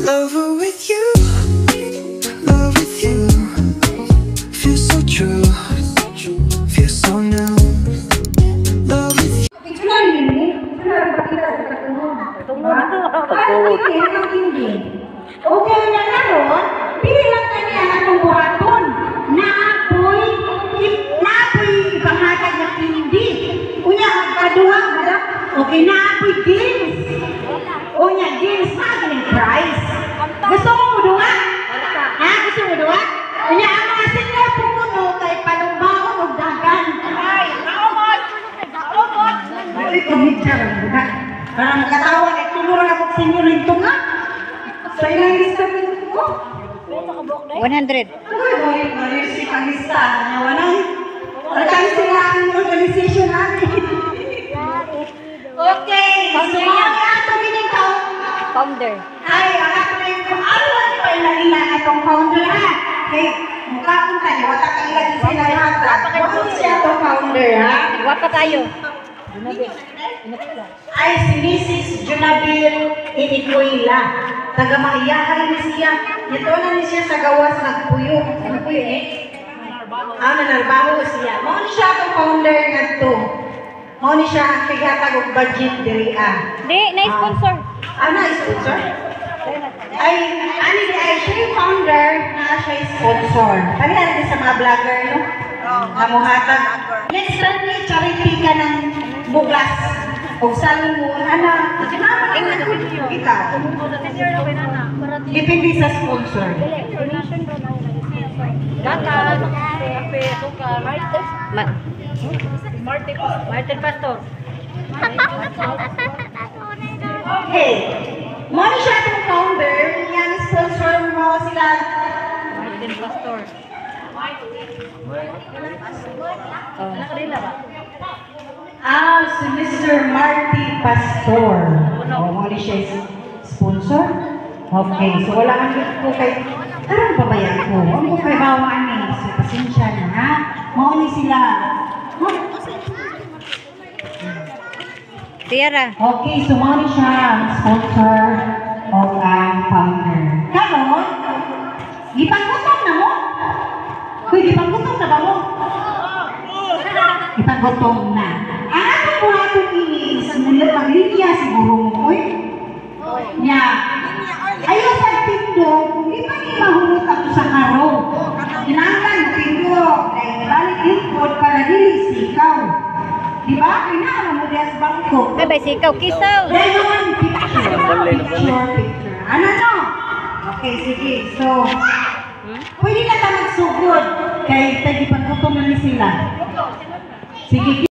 Lover with you, love with you. Feels so true, feels so new. Love with you. Okay na karon, pili lang kanya atong buhaton. Naapoy panghatag na hindi. Unya kaduha kada. Okay naapoy deals. Unya deals na ganing price. Gusto mo duha? Ha, gusto mo duha? Unya ang mga senior pumuno kay palumbaon og dagan. Ay, naomot. Ay, kumidjar budak. Para makatawa kay tulura ako senior dito nga. So, ilang lista mo? 100. Uy, si Kangista. Nawanan. Ang sila ang organization natin. Okay. Sumama ato gining Founder. Ay, ang ato na yung alam pa ilang atong founder ha. Okay. Mukhaon tayo. Wata ka ilang sila lahat. Bakit siya itong founder ha? Wapa tayo. Ay, si Mrs. Junabil Inicuila. Taga-maiyahan ni siya. Ito na ni siya sa gawas nagpuyo. Nagpuyo nanarbaho siya. Mao ni siya ang founder nga to. Mao ni siya ang tigatag og budget diri Di, na-sponsor. Na-sponsor? Ay, ani di ay siya yung founder na siya yung sponsor. Panihan sa mga vlogger, no? Namuhatag. Next time ni charity ka ng buglas. O saan mo, anak, ikaw. Depende sa sponsor. Martin Pastor. Hey, mo siya itong founder, yan sponsor mo sila. Martin Pastor. Si Mr. Marty Pastor. Mo ni siya sponsor? Okay, so wala kang ko kay karang babayan ko. Ano ko kay bawaan ni? So pasensya na ha. Mo ni sila. Tiara. Okay, so mo ni siya ang sponsor o ang founder. Karon, ipanggutom na mo? Uy, ipanggutom na ba mo? Ipanggutom na. Ang ato po ato ini, simulat ang linya siguro mo, uy. Nya, ayaw sa tindog, kung di man mahulot ako sa karo. Kinanglan na tindog, dahil balik yung food para dili sikaw. Diba? Kailangan mo diya sa bangko. May sikaw, kisaw. Dahil naman, picture. Ano no? Okay, sige. So, pwede na ka magsugod. Kaya tagi pagkutom na ni sila. Sige,